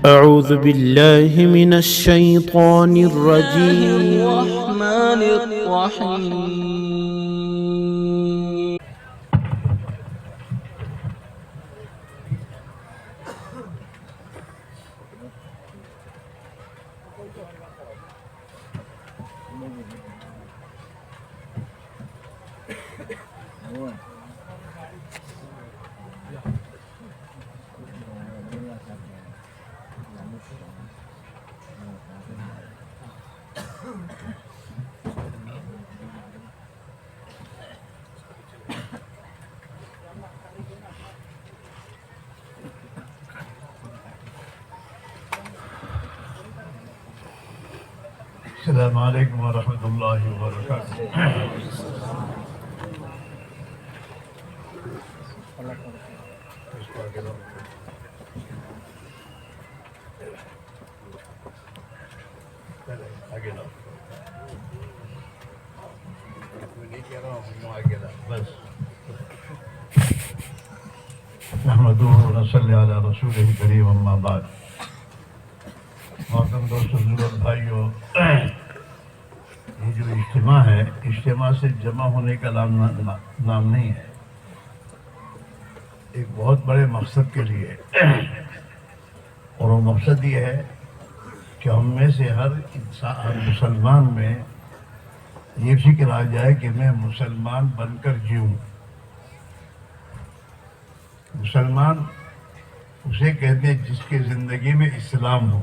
أعوذ بالله من الشيطان الرجيم. الرحمن الرحيم. السلام علیکم ورحمۃ اللہ وبرکاتہ۔ نحمدہ ونصلی علی رسولہ الکریم، اما بعد۔ محترم دوستو، بزرگ بھائیو، یہ جو اجتماع ہے، اجتماع سے جمع ہونے کا نام نہیں ہے، ایک بہت بڑے مقصد کے لیے، اور وہ مقصد یہ ہے کہ ہم میں سے ہر انسان مسلمان میں یہ فکر آ جائے کہ میں مسلمان بن کر جیوں۔ مسلمان اسے کہتے ہیں جس کی زندگی میں اسلام ہو،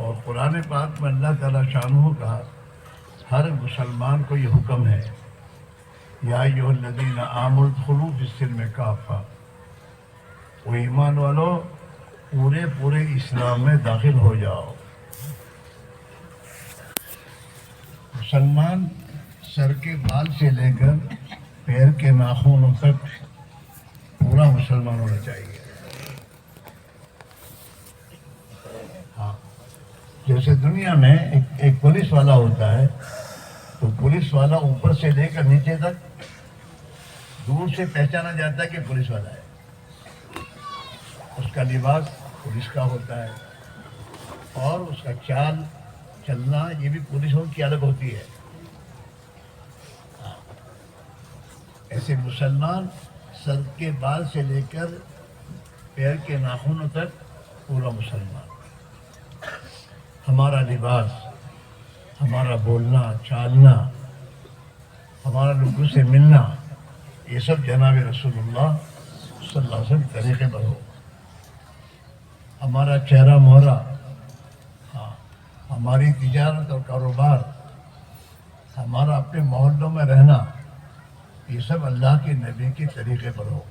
اور قرآن پاک میں اللہ تعالیٰ شانہ کا ہر مسلمان کو یہ حکم ہے، یا ایھا الذین آمنوا ادخلوا فی السلم کافہ، وہ ایمان والو پورے اسلام میں داخل ہو جاؤ۔ مسلمان سر کے بال سے لے کر پیر کے ناخنوں تک پورا مسلمان ہونا چاہیے۔ جیسے دنیا میں ایک پولیس والا ہوتا ہے، تو پولیس والا اوپر سے لے کر نیچے تک دور سے پہچانا جاتا ہے کہ پولیس والا ہے، اس کا لباس پولیس کا ہوتا ہے، اور اس کا چال چلنا یہ بھی پولیسوں کی الگ ہوتی ہے۔ ایسے مسلمان سر کے بال سے لے کر پیر کے ناخنوں تک پورا مسلمان۔ ہمارا لباس، ہمارا بولنا چالنا، ہمارا لوگوں سے ملنا، یہ سب جناب رسول اللہ صلی اللہ علیہ وسلم طریقے پر ہو۔ ہمارا چہرہ مہرہ، ہماری تجارت اور کاروبار، ہمارا اپنے محلوں میں رہنا، یہ سب اللہ کے نبی کے طریقے پر ہو،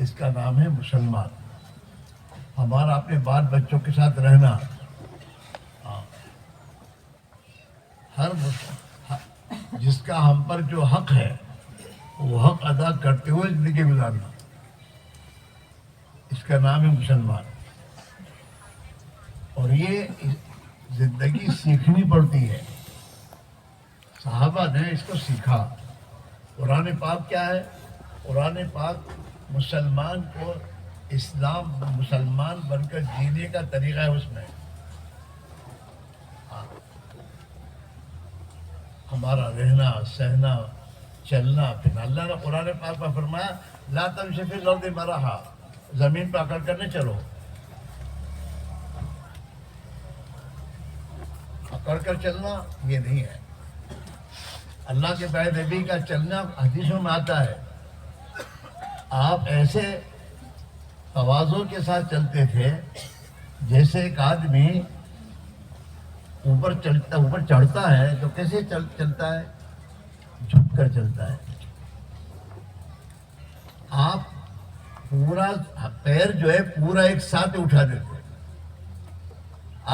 اس کا نام ہے مسلمان۔ ہمارا اپنے بال بچوں کے ساتھ رہنا، جس کا ہم پر جو حق ہے وہ حق ادا کرتے ہوئے زندگی گزارنا، اس کا نام ہے مسلمان۔ اور یہ زندگی سیکھنی پڑتی ہے، صحابہ نے اس کو سیکھا۔ قرآن پاک کیا ہے؟ قرآن پاک مسلمان کو اسلام مسلمان بن کر جینے کا طریقہ ہے، اس میں ہمارا رہنا سہنا چلنا پھرنا۔ اللہ نے قرآن پاک میں فرمایا لا تمشوا فی الارض مرحا، زمین پہ اکڑ کر نہ چلو، اکڑ کر چلنا یہ نہیں ہے۔ اللہ کے پیارے نبی کا چلنا حدیثوں میں آتا ہے، آپ ایسے تواضع کے ساتھ چلتے تھے جیسے ایک آدمی اوپر چڑھتا ہے تو کیسے چلتا ہے؟ جھک کر چلتا ہے۔ آپ پورا پیر جو ہے پورا ایک ساتھ اٹھا دیتے،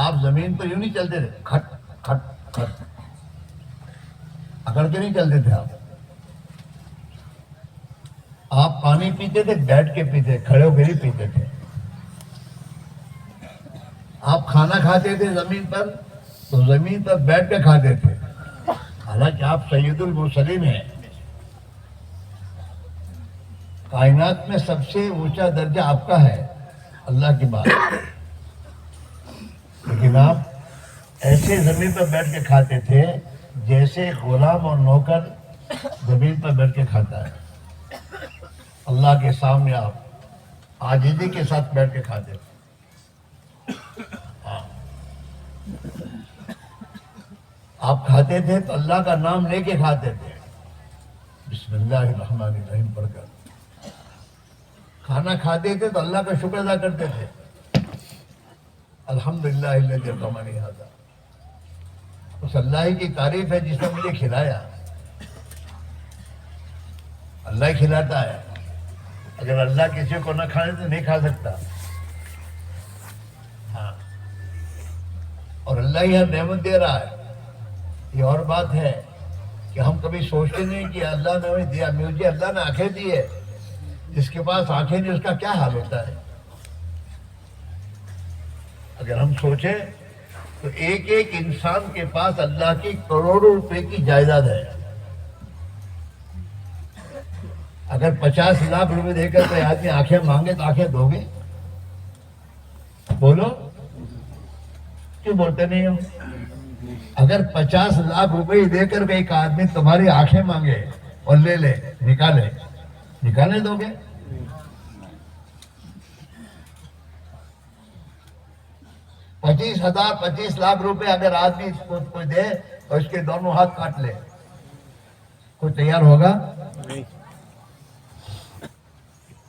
آپ زمین پر یوں نہیں چلتے تھے کھٹ کھٹ کھٹ، اکڑ کے نہیں چلتے تھے۔ آپ پانی پیتے تھے بیٹھ کے پیتے، کھڑے ہو کے نہیں پیتے تھے۔ آپ کھانا کھاتے تھے زمین پر تو زمین پر بیٹھ کے کھاتے تھے، حالانکہ آپ سید المرسلین ہیں، کائنات میں سب سے اونچا درجہ آپ کا ہے، اللہ کی بات. لیکن آپ ایسے زمین پر بیٹھ کے کھاتے تھے جیسے غلام اور نوکر زمین پر بیٹھ کے کھاتا ہے. اللہ کے سامنے آپ عاجزی کے ساتھ بیٹھ کے کھاتے تھے. آپ کھاتے تھے تو اللہ کا نام لے کے کھاتے تھے, بسم اللہ الرحمن الرحیم پڑھ کر. کھانا کھاتے تھے تو اللہ کا شکر ادا کرتے تھے, الحمدللہ الذی اطعمنی ھذا. اس اللہ ہی کی تعریف ہے جس نے مجھے کھلایا. اللہ ہی کھلاتا ہے. اگر اللہ کسی کو نہ کھائے تو نہیں کھا سکتا. ہاں, اور اللہ ہی ہر نعمت دے رہا ہے. یہ اور بات ہے کہ ہم کبھی سوچتے نہیں کہ اللہ نے ہمیں دیا. مجھے اللہ نے آنکھیں دی ہے, جس کے پاس آنکھیں نہیں اس کا کیا حال ہوتا ہے. اگر ہم سوچیں تو ایک ایک انسان کے پاس اللہ کی کروڑوں روپے کی جائیداد ہے. اگر 50 لاکھ روپے دے کر کوئی آدمی آنکھیں مانگے تو آنکھیں دو گے؟ بولو, کیوں بولتے نہیں ہو؟ اگر 50 لاکھ روپے دے کر ایک آدمی تمہاری آنکھیں مانگے اور لے لے, نکالنے دو گے؟ 25 لاکھ روپے اگر آدمی کوئی دے اور اس کے دونوں ہاتھ کاٹ لے, کوئی تیار ہوگا؟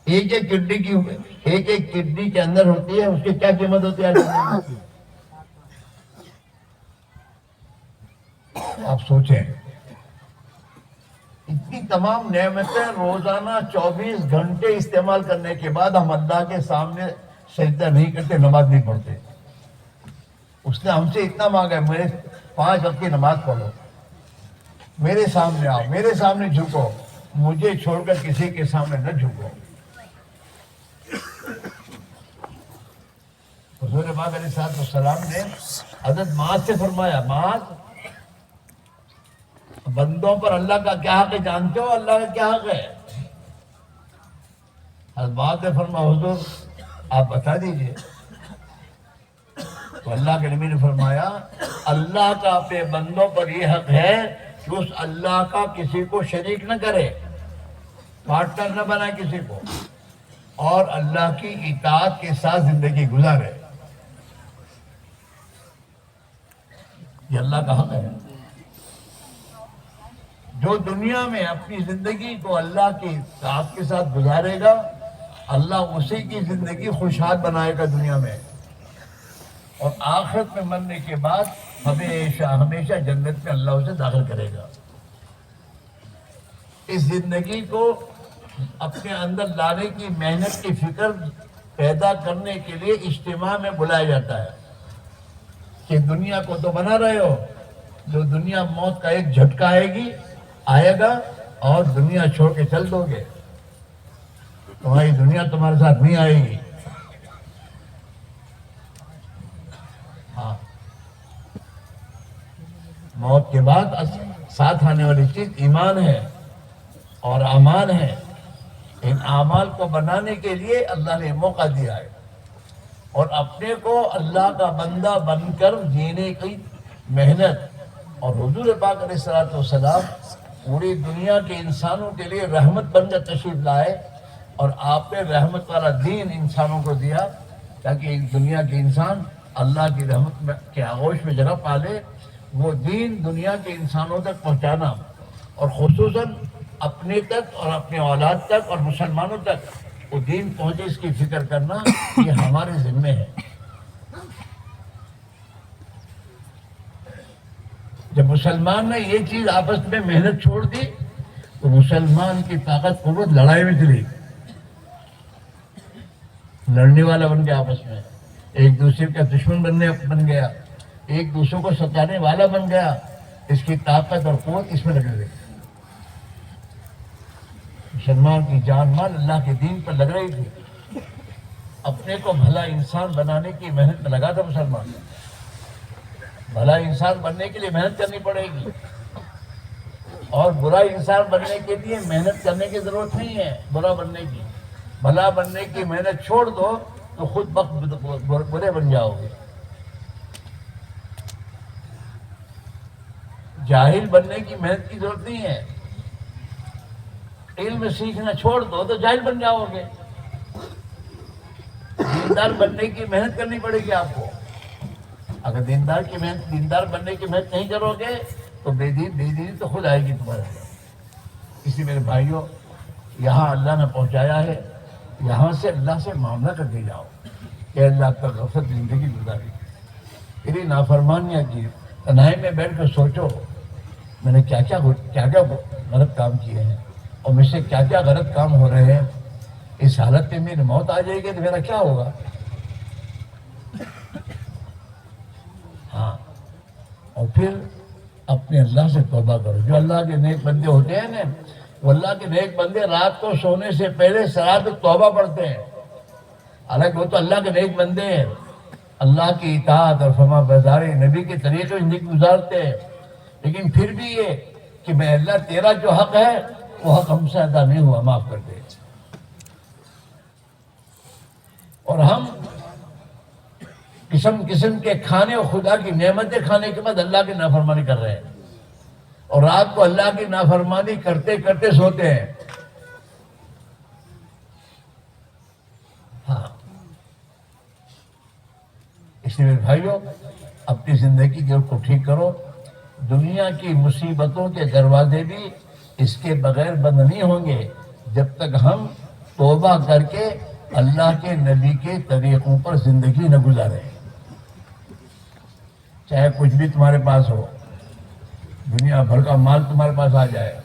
ایک ایک کڈنی کے اندر ہوتی ہے, اس کی کیا قیمت ہوتی ہے؟ آپ سوچیں, اتنی تمام نعمتیں روزانہ 24 گھنٹے استعمال کرنے کے بعد ہم اللہ کے سامنے سجدہ نہیں کرتے, نماز نہیں پڑھتے. اس نے ہم سے اتنا مانگا ہے, میرے 5 وقت کی نماز پڑھو, میرے سامنے آؤ, میرے سامنے جھکو, مجھے چھوڑ کر کسی کے سامنے نہ جھکو. حضور پاک علیہ السلام نے حضرت معاذ سے فرمایا, معاذ بندوں پر اللہ کا کیا حق ہے جانتے ہو؟ اللہ کا کیا حق ہے؟ حضرت معاذ نے فرمایا, حضور آپ بتا دیجئے. تو اللہ کے نبی نے فرمایا, اللہ کا اپنے بندوں پر یہ حق ہے کہ اس اللہ کا کسی کو شریک نہ کرے, پارٹنر نہ بنائے کسی کو, اور اللہ کی اطاعت کے ساتھ زندگی گزارے. یہ اللہ کا حق ہے. جو دنیا میں اپنی زندگی کو اللہ کی اطاعت کے ساتھ گزارے گا, اللہ اسی کی زندگی خوشحال بنائے گا دنیا میں, اور آخرت میں مرنے کے بعد ہمیشہ ہمیشہ جنت میں اللہ اسے داخل کرے گا. اس زندگی کو اپنے اندر لانے کی محنت کی فکر پیدا کرنے کے لیے اجتماع میں بلایا جاتا ہے کہ دنیا کو تو بنا رہے ہو, جو دنیا موت کا ایک جھٹکا آئے گا اور دنیا چھوڑ کے چل دو گے, تمہاری دنیا تمہارے ساتھ نہیں آئے گی. ہاں, موت کے بعد ساتھ آنے والی چیز ایمان ہے اور اعمال ہے. ان اعمال کو بنانے کے لیے اللہ نے موقع دیا ہے, اور اپنے کو اللہ کا بندہ بن کر جینے کی محنت. اور حضور پاک علیہ السلام پوری دنیا کے انسانوں کے لیے رحمت بن کر تشریف لائے, اور آپ نے رحمت والا دین انسانوں کو دیا تاکہ دنیا کے انسان اللہ کی رحمت کے آغوش میں جگہ پالے. وہ دین دنیا کے انسانوں تک پہنچانا, اور خصوصاً اپنے تک اور اپنے اولاد تک اور مسلمانوں تک وہ دین پہنچے, اس کی فکر کرنا یہ ہمارے ذمے ہے. جب مسلمان نے یہ چیز آپس میں محنت چھوڑ دی تو مسلمان کی طاقت قوت لڑائی میں چلی, لڑنے والا بن گیا آپس میں, ایک دوسرے کا دشمن بن گیا, ایک دوسرے کو ستانے والا بن گیا. اس کی طاقت اور قوت اس میں لگ گئی. مسلمان کی جان مال اللہ کے دین پر لگ رہی تھی. اپنے کو بھلا انسان بنانے کی محنت میں لگا تھا مسلمان. بھلا انسان بننے کے لیے محنت کرنی پڑے گی, اور برا انسان بننے کے لیے محنت کرنے کی ضرورت نہیں ہے. برا بننے کی, بھلا بننے کی محنت چھوڑ دو تو خود وقت برے بن جاؤ گے. جاہل بننے کی محنت کی ضرورت نہیں ہے. علم سیکھنا چھوڑ دو تو جاہل بن جاؤ گے. دیندار بننے کی محنت کرنی پڑے گی آپ کو. اگر دیندار بننے کی محنت نہیں کرو گے تو بے دینی تو خود آئے گی تمہارے اندر. اسی میرے بھائیوں، یہاں اللہ نے پہنچایا ہے، یہاں سے اللہ سے معاملہ کر کے جاؤ کہ اللہ کا غفلت زندگی گزاری، تیری نافرمانیاں کی. تنہائی میں بیٹھ کر سوچو میں نے کیا کیا غلط کام کیے ہیں اور مجھ سے کیا کیا غلط کام ہو رہے ہیں. اس حالت میں میری موت آ جائے گی تو میرا کیا ہوگا؟ ہاں، اور پھر اپنے اللہ سے توبہ کرو. جو اللہ کے نیک بندے ہوتے ہیں نا، وہ اللہ کے نیک بندے رات کو سونے سے پہلے صلاۃ توبہ پڑھتے ہیں. حالانکہ وہ تو اللہ کے نیک بندے ہیں، اللہ کی اطاعت اور فرما برداری نبی کے طریقے میں زندگی گزارتے ہیں، لیکن پھر بھی یہ کہ میں اللہ تیرا جو حق ہے وہ حق ہم سے ادا نہیں ہوا، معاف کر دے. اور ہم قسم قسم کے کھانے اور خدا کی نعمتیں کھانے کے بعد اللہ کی نافرمانی کر رہے ہیں، اور رات کو اللہ کی نافرمانی کرتے کرتے سوتے ہیں. ہاں، اس لیے میرے بھائیوں، اپنی زندگی کے کو ٹھیک کرو. دنیا کی مصیبتوں کے دروازے بھی اس کے بغیر بند نہیں ہوں گے جب تک ہم توبہ کر کے اللہ کے نبی کے طریقوں پر زندگی نہ گزاریں. چاہے کچھ بھی تمہارے پاس ہو، دنیا بھر کا مال تمہارے پاس آ جائے،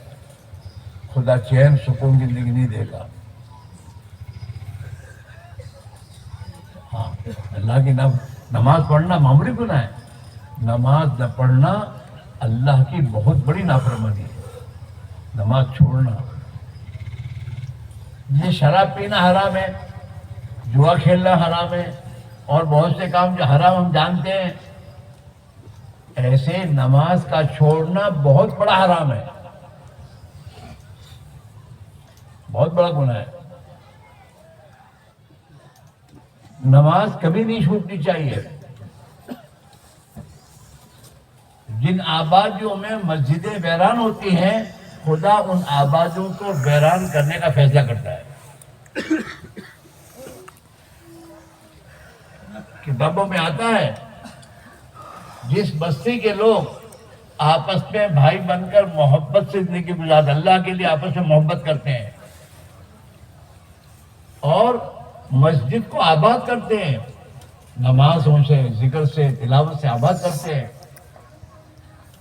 خدا چین سکون زندگی نہیں دے گا. ہاں، اللہ کی نماز پڑھنا معمولی گناہ ہے. نماز نہ پڑھنا اللہ کی بہت بڑی نافرمانی ہے. نماز چھوڑنا، یہ شراب پینا حرام ہے، جوا کھیلنا حرام ہے، اور بہت سے کام جو حرام ہم جانتے ہیں. ایسے نماز کا چھوڑنا بہت بڑا حرام ہے، بہت بڑا گناہ ہے. نماز کبھی نہیں چھوٹنی چاہیے. جن آبادیوں میں مسجدیں ویران ہوتی ہیں، خدا ان آبادیوں کو ویران کرنے کا فیصلہ کرتا ہے. کتابوں میں آتا ہے جس بستی کے لوگ آپس میں بھائی بن کر محبت سے زندگی گزارتے، اللہ کے لیے آپس میں محبت کرتے ہیں اور مسجد کو آباد کرتے ہیں، نمازوں سے، ذکر سے، تلاوت سے آباد کرتے ہیں،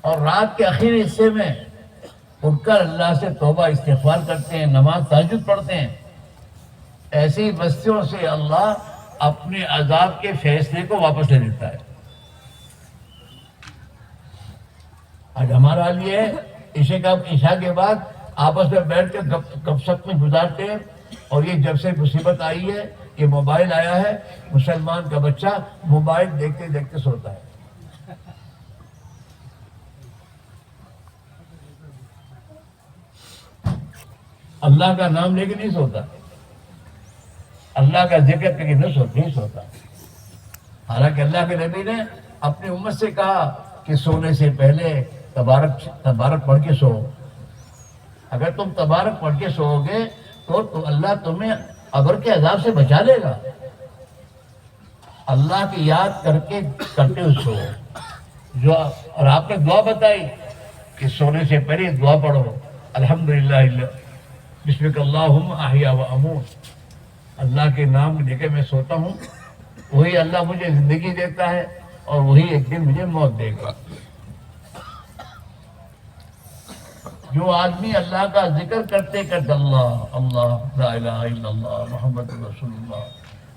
اور رات کے آخری حصے میں اٹھ کر اللہ سے توبہ استغفار کرتے ہیں، نماز تہجد پڑھتے ہیں. ایسی بستیوں سے اللہ اپنے عذاب کے فیصلے کو واپس لے لیتا ہے. آج ہمارا حال یہ ہے، عشاء کے بعد آپس میں بیٹھ کے گپ شپ میں گزارتے ہیں، اور یہ جب سے مصیبت آئی ہے، یہ موبائل آیا ہے، مسلمان کا بچہ موبائل دیکھتے دیکھتے سوتا ہے. اللہ کا نام لے کے نہیں سوتا، اللہ کا ذکر کر کے نہیں سوتا. حالانکہ اللہ کے نبی نے اپنی امت سے کہا کہ سونے سے پہلے تبارک پڑھ کے سو. اگر تم تبارک پڑھ کے سو گے تو اللہ تمہیں قبر کے عذاب سے بچا لے گا. اللہ کی یاد کرتے ہوئے سو. اور آپ نے دعا بتائی کہ سونے سے پہلے دعا پڑھو، الحمدللہ بسمک اللہم احیا و اموت. اللہ کے نام لے کے میں سوتا ہوں، وہی اللہ مجھے زندگی دیتا ہے اور وہی ایک دن مجھے موت دے گا. جو آدمی اللہ کا ذکر کرتے کرتے اللہ اللہ لا الہ الا اللہ محمد رسول اللہ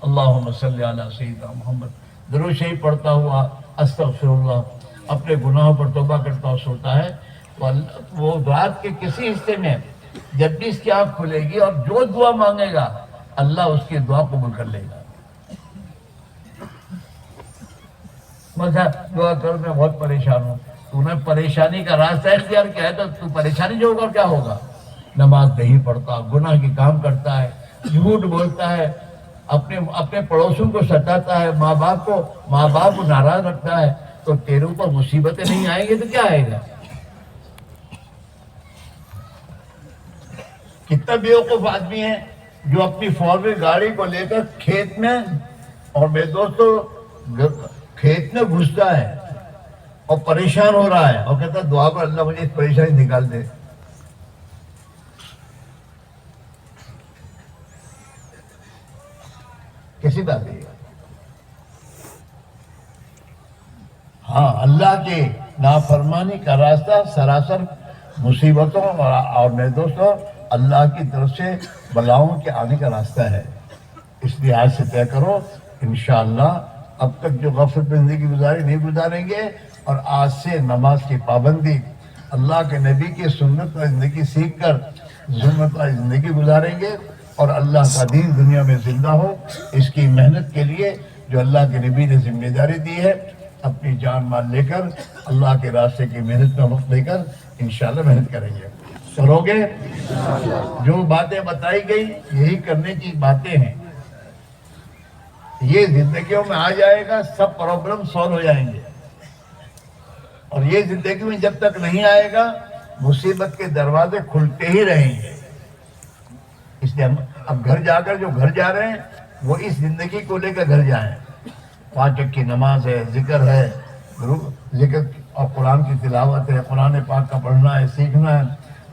اللہم صلی علی سیدنا محمد درود شریف پڑھتا ہوا استغفر اللہ، اپنے گناہوں پر توبہ کرتا ہوا سوتا ہے، وہ رات کے کسی حصے میں جب بھی اس کی آنکھ کھلے گی اور جو دعا مانگے گا اللہ اس کی دعا قبول کر لے گا. دعا کر میں بہت پریشان ہوں، تو نے پریشانی کا راستہ اختیار کیا ہے تو پریشانی جو ہوگا کیا ہوگا؟ نماز نہیں پڑھتا، گناہ کی کام کرتا ہے، جھوٹ بولتا ہے، اپنے پڑوسوں کو ستاتا ہے، ماں باپ کو ناراض رکھتا ہے، تو تیرے اوپر مصیبتیں نہیں آئیں گے تو کیا آئے گا؟ کتنا بیوقوف آدمی ہے جو اپنی فوری گاڑی کو لے کر کھیت میں، اور میرے دوستو کھیت میں گھستا ہے اور پریشان ہو رہا ہے اور کہتا ہے دعا کر اللہ مجھے اس پریشانی نکال دے. کیسی بات ہے؟ ہاں، اللہ کے نافرمانی کا راستہ سراسر مصیبتوں اور میرے دوستوں اللہ کی طرف سے بلاؤں کے آنے کا راستہ ہے. اس لیے آج سے طے کرو انشاءاللہ اب تک جو غفلت میں زندگی گزاری نہیں گزاریں گے، اور آج سے نماز کی پابندی، اللہ کے نبی کی سنت اور زندگی سیکھ کر سنت اور زندگی گزاریں گے، اور اللہ کا دین دنیا میں زندہ ہو. اس کی محنت کے لیے جو اللہ کے نبی نے ذمہ داری دی ہے، اپنی جان مال لے کر اللہ کے راستے کی محنت میں وقت لے کر انشاءاللہ محنت کریں گے. کرو گے؟ جو باتیں بتائی گئی یہی کرنے کی باتیں ہیں. یہ زندگیوں میں آ جائے گا، سب پرابلم سالو ہو جائیں گے. اور یہ زندگی میں جب تک نہیں آئے گا مصیبت کے دروازے کھلتے ہی رہیں گے. اس لیے ہم اب گھر جا کر جو گھر جا رہے ہیں وہ اس زندگی کو لے کر گھر جائیں. 5 وقت کی نماز ہے، ذکر ہے، ذکر اور قرآن کی تلاوت ہے، قرآن پاک کا پڑھنا ہے، سیکھنا ہے،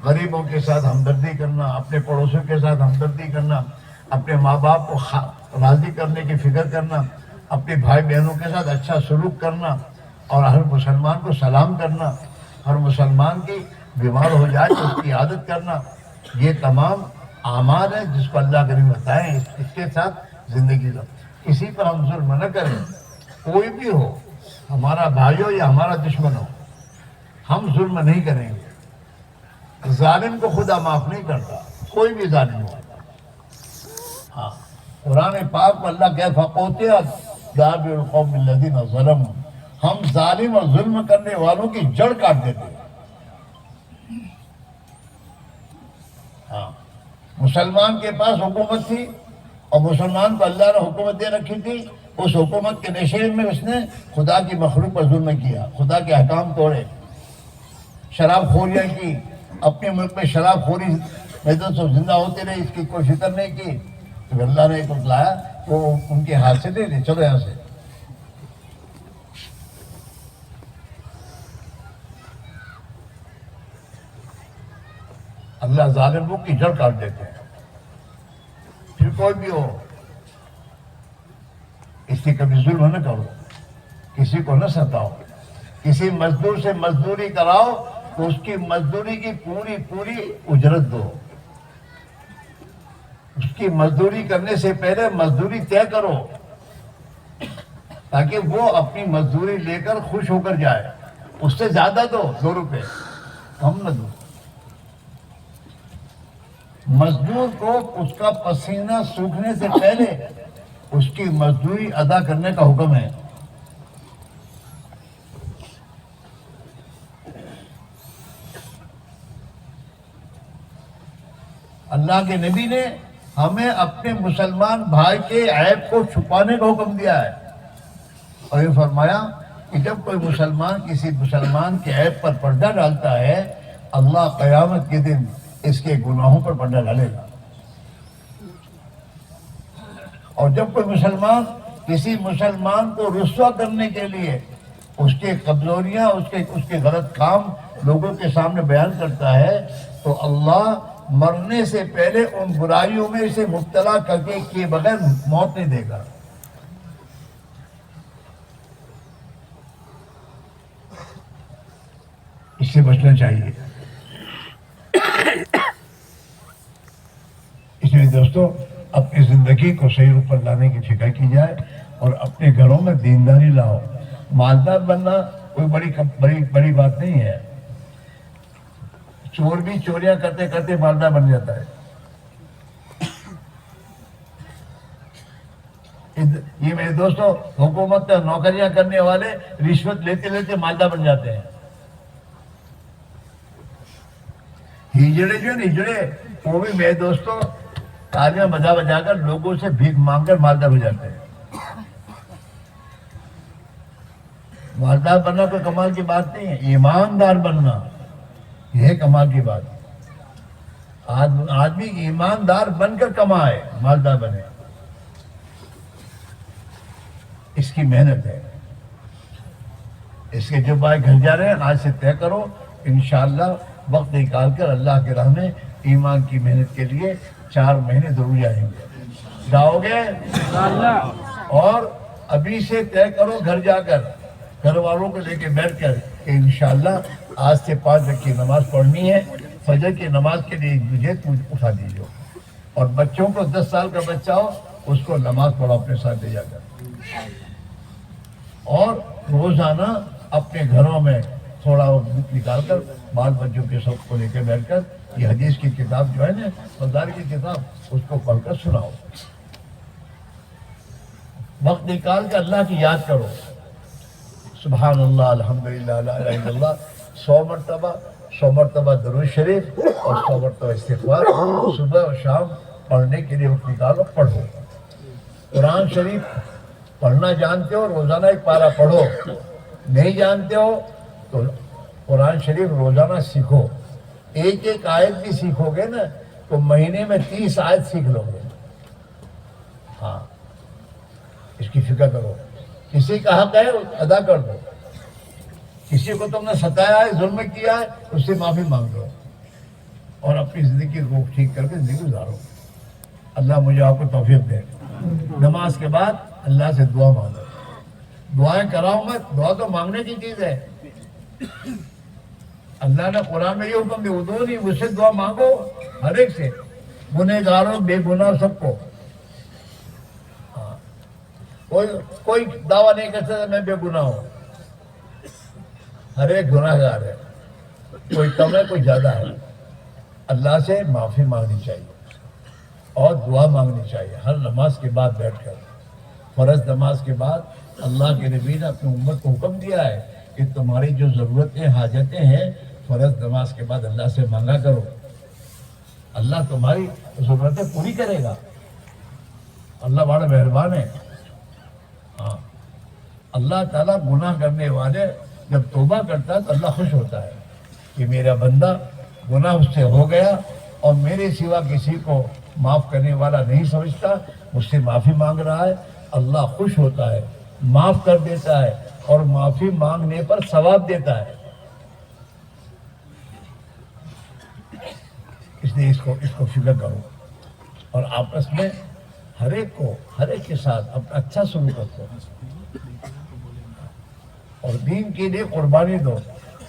غریبوں کے ساتھ ہمدردی کرنا، اپنے پڑوسیوں کے ساتھ ہمدردی کرنا، اپنے ماں باپ کو راضی کرنے کی فکر کرنا، اپنے بھائی بہنوں کے ساتھ اچھا سلوک کرنا، اور ہر مسلمان کو سلام کرنا، ہر مسلمان کی بیمار ہو جائے تو اس کی عادت کرنا. یہ تمام اعمال ہیں جس کو اللہ کریم بتائیں. اس کے ساتھ زندگی لو. کسی پر ہم ظلم نہ کریں، کوئی بھی ہو، ہمارا بھائی ہو یا ہمارا دشمن ہو، ہم ظلم نہیں کریں گے. ظالم کو خدا معاف نہیں کرتا، کوئی بھی ظالم ہو. ہاں، قرآن پاک میں اللہ کہہ فَقُطِعَ دَابِرُ الْقَوْمِ الَّذِينَ ظَلَمُوا، ہم ظالم اور ظلم کرنے والوں کی جڑ کاٹ دیتے ہیں. ہاں، مسلمان کے پاس حکومت تھی اور مسلمان کو اللہ نے حکومت دے رکھی تھی. اس حکومت کے نشے میں اس نے خدا کی مخلوق پر ظلم کیا، خدا کے احکام توڑے، شراب خوریاں کی. اپنے ملک میں شراب خوری سب زندہ ہوتے رہے، اس کی کوئی فکر نہیں کی. تو اللہ نے ایک وقت لایا وہ ان کے ہاتھ سے دے دی، چلو یہاں سے. اللہ ظالموں کی جڑ کاٹ دیتے ہیں. پھر کوئی بھی ہو اس کی کبھی ظلم نہ کرو، کسی کو نہ ستاؤ. کسی مزدور سے مزدوری کراؤ تو اس کی مزدوری کی پوری اجرت دو. اس کی مزدوری کرنے سے پہلے مزدوری طے کرو تاکہ وہ اپنی مزدوری لے کر خوش ہو کر جائے. اس سے زیادہ دو، 2 روپے کم نہ دو. مزدور کو اس کا پسینہ سوکھنے سے پہلے اس کی مزدوری ادا کرنے کا حکم ہے. اللہ کے نبی نے ہمیں اپنے مسلمان بھائی کے عیب کو چھپانے کا حکم دیا ہے، اور یہ فرمایا کہ جب کوئی مسلمان کسی مسلمان کے عیب پر پردہ ڈالتا ہے، اللہ قیامت کے دن اس کے گناہوں پر پردہ ڈالے گا. اور جب کوئی مسلمان کسی مسلمان کو رسوا کرنے کے لیے اس کے کمزوریاں، اس کے غلط کام لوگوں کے سامنے بیان کرتا ہے، تو اللہ مرنے سے پہلے ان برائیوں میں اسے مبتلا کر کے کیے بغیر موت نہیں دے گا. اس سے بچنا چاہیے. اس لیے دوستو اپنی زندگی کو صحیح روپ پر لانے کی فکر کی جائے اور اپنے گھروں میں دینداری لاؤ. مالدار بننا کوئی بڑی بات نہیں ہے. چور بھی چوریاں کرتے کرتے مالدار بن جاتا ہے. یہ میرے دوستوں حکومت میں نوکریاں کرنے والے رشوت لیتے لیتے مالدار بن جاتے ہیں. ہجڑے جو ہیں ہجڑے وہ بھی میرے دوستوں تالیاں بجا بجا کر لوگوں سے بھیک مانگ کر مالدار ہو جاتے ہیں. مالدار بننا کوئی کمال کی بات نہیں ہے، ایماندار بننا یہ ہے کمال کی بات. آدمی ایماندار بن کر کمائے، مالدار بنے، اس کی محنت ہے. اس کے جو بھائی گھر جا رہے ہیں آج سے طے کرو، انشاءاللہ وقت نکال کر اللہ کے راہ میں ایمان کی محنت کے لیے 4 مہینے ضرور جائیں گے. جاؤ گے؟ اور ابھی سے طے کرو گھر جا کر، گھر والوں کو لے کے بیٹھ کر کہ انشاءاللہ آج سے 5 وقت کی نماز پڑھنی ہے، فجر کی نماز کے لیے مجھے اٹھا دیجیے. اور بچوں کو 10 سال کا بچہ ہو اس کو نماز پڑھو اپنے ساتھ لے جا کر. اور روزانہ اپنے گھروں میں تھوڑا وقت نکال کر بال بچوں کے سب کو لے کے بیٹھ کر یہ حدیث کی کتاب جو ہے نا، فضائل کی کتاب، اس کو پڑھ کر سناؤ. وقت نکال کر اللہ کی یاد کرو. سبحان اللہ، الحمدللہ، لا الہ الا اللہ 100 مرتبہ درود شریف اور 100 مرتبہ استغفار صبح اور شام پڑھنے کے لیے وقت نکالو، پڑھو. قرآن شریف پڑھنا جانتے ہو روزانہ 1 پارہ پڑھو، نہیں جانتے ہو تو قرآن شریف روزانہ سیکھو. ایک آیت بھی سیکھو گے نا تو مہینے میں 30 آیت سیکھ لو گے. ہاں، اس کی فکر کرو. کسی کا حق ہے ادا کر دو. کسی کو تم نے ستایا ہے، ظلم کیا ہے، اس سے معافی مانگ لو اور اپنی زندگی کو ٹھیک کر کے زندگی گزارو. اللہ مجھے آپ کو توفیق دے. نماز کے بعد اللہ سے دعا مانگو. دعائیں کراؤں میں، دعا تو مانگنے کی چیز ہے. اللہ نے قرآن میں یہ حکم دیا، ادعونی، مجھ سے دعا مانگو ہر ایک سے، گنہگاروں بے گناہ سب کو. کوئی دعویٰ نہیں کر سکتا میں بے گناہ ہوں. ہر ایک گناہ گار ہے، کوئی کم ہے کوئی زیادہ ہے. اللہ سے معافی مانگنی چاہیے اور دعا مانگنی چاہیے ہر نماز کے بعد بیٹھ کر. فرض نماز کے بعد اللہ کے نبی نے اپنی امت کو حکم دیا ہے کہ تمہاری جو ضرورتیں حاجتیں ہیں فرض نماز کے بعد اللہ سے مانگا کرو. اللہ تمہاری ضرورتیں پوری کرے گا. اللہ بڑا مہربان ہے. ہاں، اللہ تعالیٰ گناہ کرنے والے جب توبہ کرتا ہے تو اللہ خوش ہوتا ہے کہ میرا بندہ گناہ اس سے ہو گیا اور میرے سوا کسی کو معاف کرنے والا نہیں سمجھتا، مجھ سے معافی مانگ رہا ہے. اللہ خوش ہوتا ہے، معاف کر دیتا ہے اور معافی مانگنے پر ثواب دیتا ہے. اس لیے اس کو فکر کرو اور آپس میں ہر ایک کے ساتھ اپنا اچھا سلوک رکھو اور دین کے لیے قربانی دو.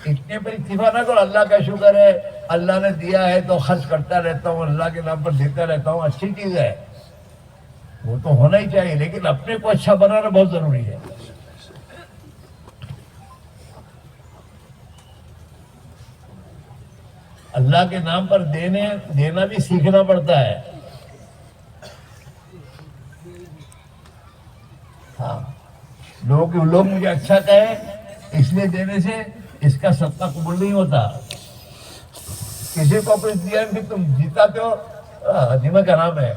اتنے پر اکتفا نہ کرو اللہ کا شکر ہے، اللہ نے دیا ہے تو خرچ کرتا رہتا ہوں، اللہ کے نام پر دیتا رہتا ہوں. اچھی چیز ہے، وہ تو ہونا ہی چاہیے، لیکن اپنے کو اچھا بنانا بہت ضروری ہے. اللہ کے نام پر دینا بھی سیکھنا پڑتا ہے. ہاں، لوگ مجھے اچھا کہیں اس لیے دینے سے اس کا صدقہ قبول نہیں ہوتا. کسی کو کچھ دیا بھی تم جیتاتے ہو، حدیمہ کا نام ہے.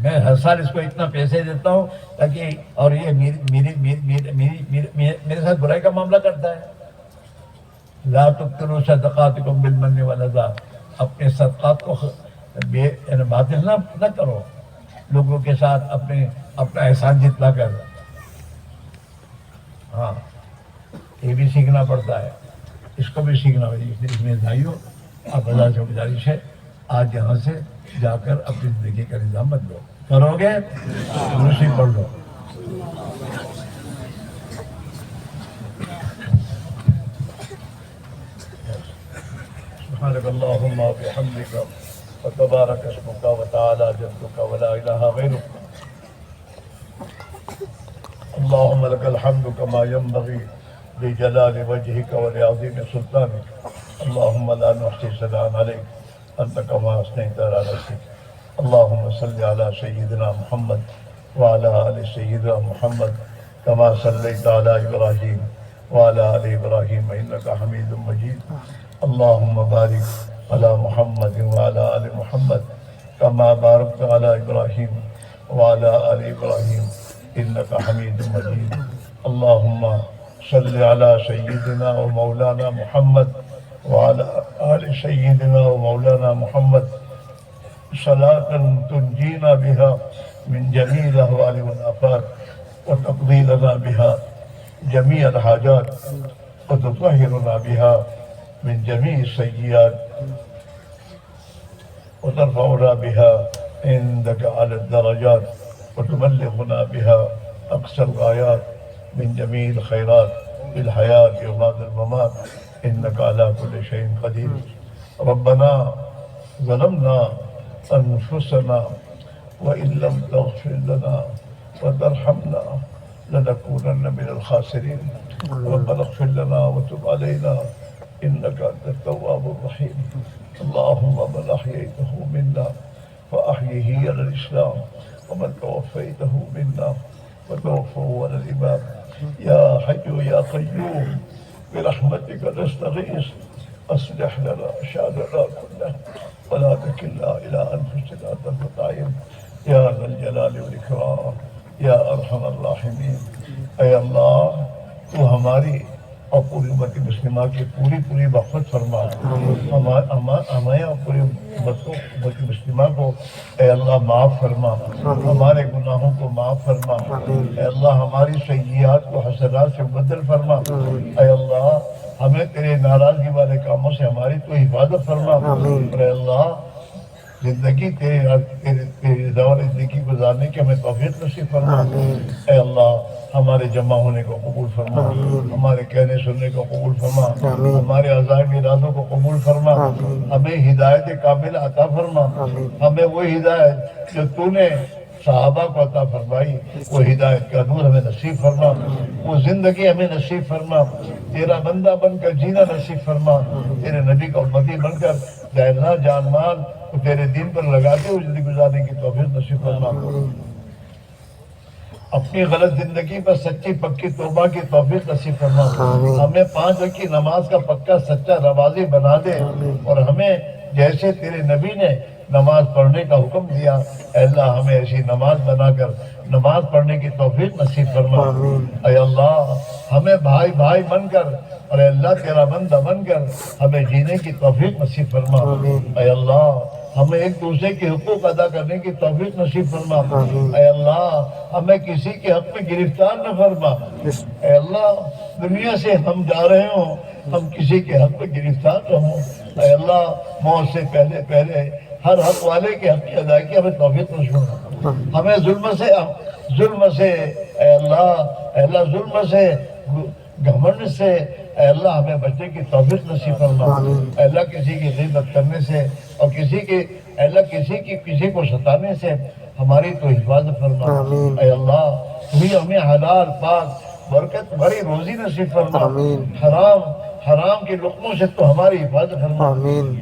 میں ہر سال اس کو اتنا پیسے دیتا ہوں تاکہ، اور یہ میرے ساتھ برائی کا معاملہ کرتا ہے. لا تبطلوا صدقاتکم بالمن والاذى، اپنے صدقات کو باطل نہ کرو لوگوں کے ساتھ اپنا احسان جتلا کر. ہاں، یہ بھی سیکھنا پڑتا ہے، اس کو بھی سیکھنا پڑتا ہے. اس میں بھائیوں، آپ اللہ سے گزارش ہے آج یہاں سے جا کر اپنی زندگی کا نظام بدلو. کرو گے؟ دوسری پڑھ لو. سبحانك اللهم وبحمدك وتبارك اسمك وتعالى جدك ولا اله غيرك. اللهم لك الحمد كما ينبغي لجلال وجهك ولعظيم سلطانك. اللهم لا نحصي ثناء عليك انت كما اثنيت على نفسك. اللهم صل على سيدنا محمد وعلى ال سيدنا محمد كما صليت على ابراهيم وعلى ال ابراهيم انك حميد مجيد. اللهم بارك على محمد وعلى ال محمد كما باركت على إبراهيم وعلى آل إبراهيم إنك حميد مجيد. اللهم صل على سيدنا ومولانا محمد وعلى آل سيدنا ومولانا محمد صلاة تنجينا بها من جميع الأهوال والآفات وتقضي لنا بها جميع الحاجات وتطهرنا بها من جميع السيئات وترفعنا بها عندك على الدرجات وتبلغنا بها أقصى الغايات من جميع الخيرات في الحياة وبعد الممات إنك على كل شيء قدير. ربنا ظلمنا أنفسنا وإن لم تغفر لنا وترحمنا لنكونن من الخاسرين. ربنا اغفر لنا وتب علينا إنك أنت التواب الرحيم. اللهم من أحييته منا فأحيه على الإسلام ومن توفيته منا وتوفه على الإيمان. يا حي يا قيوم برحمتك نستغيث أصلح لنا شأننا كله ولا تكلنا إلى أنفسنا طرفة عين يا ذا الجلال والإكرام يا أرحم الراحمين. اے اللہ تو ہماری اور پوری امت مسلمہ کی پوری بخت فرما. ہمیں اور پوری امت مسلمہ کو اے اللہ معاف فرما. ہمارے گناہوں کو معاف فرما. اے اللہ ہماری سیئات کو حسنات سے بدل فرما. اے اللہ ہمیں تیرے ناراضگی والے کاموں سے ہماری تو حفاظت فرما. اور اے اللہ زندگی تیرے دور زندگی گزارنے کی ہمیں توفیق نصیب فرما. اے اللہ ہمارے جمع ہونے کو قبول فرما. ہمارے کہنے سننے کو قبول فرما. ہمارے عزائم ارادوں کو قبول فرما. ہمیں ہدایت کامل عطا فرما. ہمیں وہ ہدایت جو تو نے صحابہ کو عطا فرمائی وہ ہدایت کا نور ہمیں نصیب فرما. وہ زندگی ہمیں نصیب فرما. تیرا بندہ بن کر جینا نصیب فرما. تیرے نبی کا امتی بن کر جائزہ جان مال تیرے دین پر لگاتے ہوئے زندگی گزارنے کی توفیق نصیب فرما. اپنی غلط زندگی پر سچی پکی توبہ کی توفیق نصیب فرما. ہمیں 5 وقت کی نماز کا پکا سچا نمازی بنا دے اور ہمیں جیسے تیرے نبی نے نماز پڑھنے کا حکم دیا اے اللہ ہمیں ایسی نماز بنا کر نماز پڑھنے کی توفیق نصیب فرما. اے اللہ ہمیں بھائی بن کر اور اے اللہ تیرا بندہ بن کر ہمیں جینے کی توفیق نصیب فرما. اے اللہ ہمیں ایک دوسرے کے حقوق ادا کرنے کی توفیق نصیب فرما. اے اللہ ہمیں کسی کے حق میں گرفتار نہ فرما. اے اللہ دنیا سے ہم جا رہے ہوں ہم کسی کے حق میں گرفتار نہ ہوں. اے اللہ موت سے پہلے ہر حق والے کے حق کی ادائیگی ہمیں توفیق نصیب فرما. ہمیں ظلم سے اے اللہ ظلم سے گھمنڈ سے اے اللہ ہمیں بچنے کی توفیق نصیب فرما. اے اللہ کسی کی غیبت کرنے سے اور کسی کو ستانے سے ہماری تو حفاظت فرما. اے اللہ تو ہمیں حلال پاک برکت بڑی روزی نصیب فرما. حرام کے لقموں سے تو ہماری حفاظت فرما.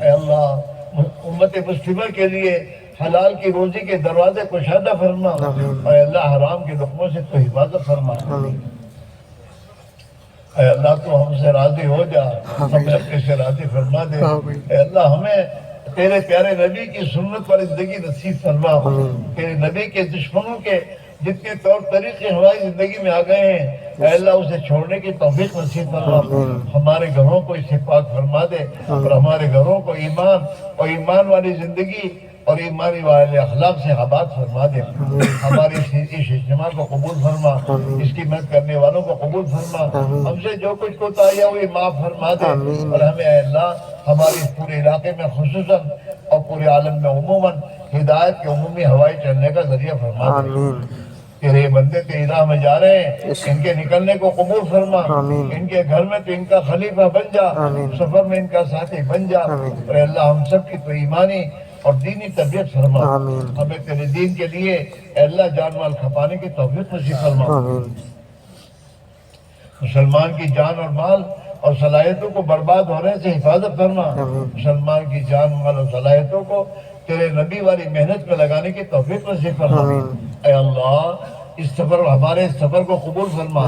اے اللہ امت مسلمہ کے لیے حلال کی روزی کے دروازے کشادہ فرما. اے اللہ حرام کے لقموں سے تو حفاظت فرما. اے اللہ تو ہم سے راضی ہو جا. ہمیں اپنے سے راضی فرما دے. اے اللہ ہمیں تیرے پیارے نبی کی سنت والی زندگی نصیب فرما. تیرے نبی کے دشمنوں کے جتنے طور طریقے ہماری زندگی میں آ گئے ہیں اے اللہ اسے چھوڑنے کی توفیق نصیب فرما. ہمارے گھروں کو اسے پاک فرما دے اور ہمارے گھروں کو ایمان والی زندگی اور ایمانی والے اخلاق سے آباد فرما دے. ہمارے اس اجتماع کو قبول فرما. اس کی مدد کرنے والوں کو قبول فرما. ہم سے جو کچھ کوتاہیاں ہوئی معاف فرما دے اور ہمیں اے اللہ ہمارے اس پورے علاقے میں خصوصاً اور پورے عالم میں عموماً ہدایت کے عمومی ہوائی چلنے کا ذریعہ فرما دے. تیرے بندے تیری راہ میں جا رہے ہیں ان کے نکلنے کو قبول فرما. ان کے گھر میں تو ان کا خلیفہ بن جا. سفر میں ان کا ساتھی بن جا. اور اے اللہ ہم سب کی تو ایمانی اور دینی تربیت فرما. ہمیں تیرے دین کے لیے اے اللہ جان مال کھپانے کی توفیق نصیب فرما. مسلمان کی جان اور مال اور صلاحیتوں کو برباد ہونے سے حفاظت فرما. مسلمان کی جان مال اور صلاحیتوں کو تیرے نبی والی محنت میں لگانے کی توفیق نصیب فرما. اے اللہ ہمارے اس سفر کو قبول فرما.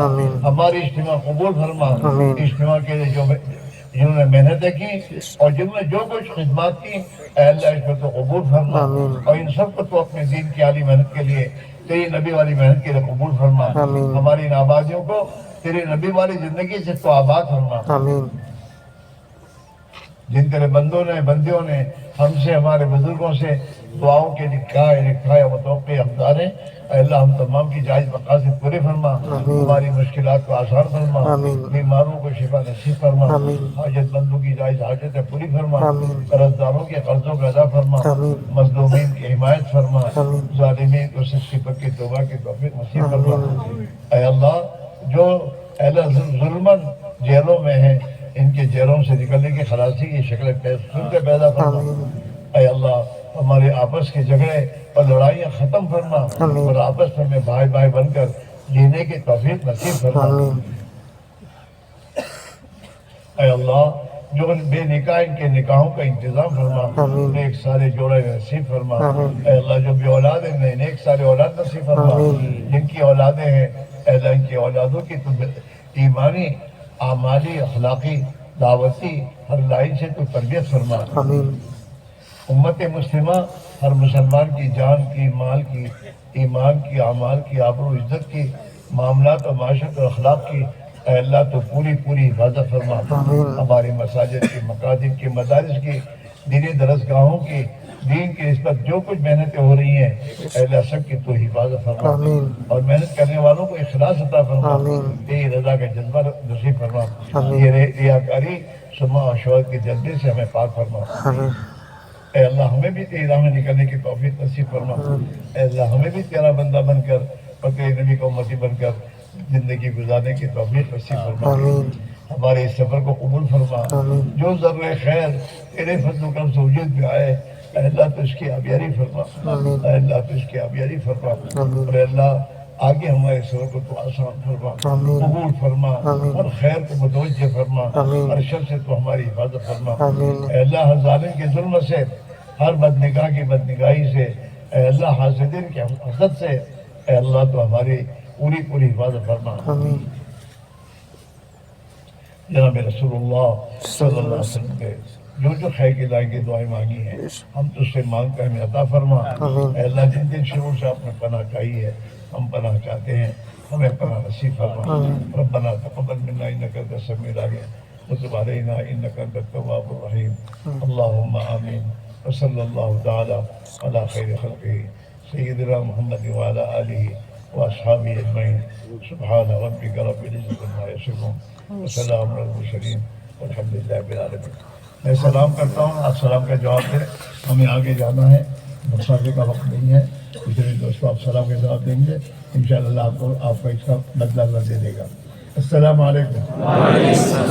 ہماری اجتماع قبول فرما. اجتماع کے لیے جو جنہوں نے محنتیں کی اور جنہوں نے جو کچھ خدمات کی، اے اللہ اس کو تو قبول فرما، اور ان سب کو تو اپنے دین کی عالی محنت کے لیے، تیری نبی والی محنت کے لیے قبول فرما۔ ہماری ان آبادیوں کو تیری نبی والی زندگی سے تو آباد فرما۔ جن تیرے بندوں نے بندیوں نے ہم سے، ہمارے بزرگوں سے دعاؤں کے لکھائے متوقع حمداریں، اے اللہ ہم تمام کی جائز مقاصد پورے فرما، ہماری مشکلات کو آسان فرما، بیماروں کو شفا نصیب فرما، حاجت مندوں کی جائز حاجتیں پوری فرما، قرض داروں کے قرضوں کو ادا فرما، مظلومین کی حمایت فرما، ظالمین کو سچی پکی توبہ کی توفیق نصیب فرما۔ اے اللہ جو اے اللہ ظلمن جیلوں میں ہیں، ان کے جیلوں سے نکلنے کی خلاصی کی شکلیں پیدا فرما۔ اے اللہ ہمارے آپس کے جھگڑے اور لڑائیاں ختم فرما، اور آپس میں بھائی بھائی بن کر جینے کی توفیق نصیب فرما۔ اے اللہ جو بے نکاح ان کے نکاحوں کا انتظام فرما، نیک سارے جوڑے نصیب فرما۔ اے اللہ جو بے اولاد ہیں نیک سارے اولاد نصیب فرما۔ جن کی اولادیں ہیں اے اللہ ان کی اولادوں کی تو ایمانی، اعمالی، اخلاقی، دعوتی ہر لائن سے تو تربیت فرما۔ امت مسلمہ ہر مسلمان کی جان کی، مال کی، ایمان کی، اعمال کی، آبرو عزت کی، معاملات اور معاشرت اور اخلاق کی اے اللہ تو پوری حفاظت فرما۔ ہماری مساجد کی، مکاتب کی، مدارس کی، دینی درسگاہوں کی، دین کی نسبت جو کچھ محنتیں ہو رہی ہیں اے اللہ سب کی تو حفاظت فرما، اور محنت کرنے والوں کو اخلاص عطا فرما، تیری رضا کا جذبہ نصیب فرما۔ یہ ریاکاری، سماع اور شہرت کے جذبے سے ہمیں پاک فرما۔ اے اللہ ہمیں بھی تیری راہ میں نکلنے کی توفیق نصیب فرما۔ اے اللہ ہمیں بھی تیرا بندہ بن کر اور تیرے نبی کا امتی بن کر زندگی گزارنے کی توفیق نصیب فرما۔ ہمارے اس سفر کو قبول فرما، جو ذرہ خیر تیرے فضل و کرم سے وجود میں آئے اے اللہ تو اس کی آبیاری فرما، اے اللہ تو اس کی آبیاری فرما، اور اے اللہ آگے ہمارے سفر کو تو آسان فرما، قبول فرما، اور خیر کو متوجہ فرما، ہر شر سے تو ہماری حفاظت فرما۔ اے اللہ ہر ظالم کے ظلم سے، ہر بدنگاہ کی بدنگاہی سے، اے اللہ حاسدین کے حسد سے اے اللہ تو ہماری پوری حفاظت فرما۔ جناب رسول اللہ صلی اللہ علیہ وسلم کے جو خیر کی لائیں کی دعائیں مانگی ہیں ہم تو اس سے مانگ کر ہمیں عطا فرما۔ اے اللہ جن شرور سے آپ نے پناہ چاہی ہے ہم پناہ چاہتے ہیں، ہمیں پناہ نصیب فرما۔ ربنا تقبل منا انک انت السمیع العلیم وتب علینا انک انت التواب الرحیم۔ اللہم آمین وصلی اللہ تعالی علی خیر خلقہ سیدنا محمد وعلی آلہ واصحابہ اجمعین۔ سبحان ربک رب العزۃ عما یصفون وسلام علی المرسلین والحمد للہ رب العالمین۔ میں سلام کرتا ہوں، آپ سلام کا جواب دیں، ہمیں آگے جانا ہے، مسافر کا وقت نہیں ہے، دوسرے دوستوں آپ سلام کا جواب دیں گے، انشاءاللہ آپ کو اس کا بدلہ اللہ دے دے گا۔ السلام علیکم۔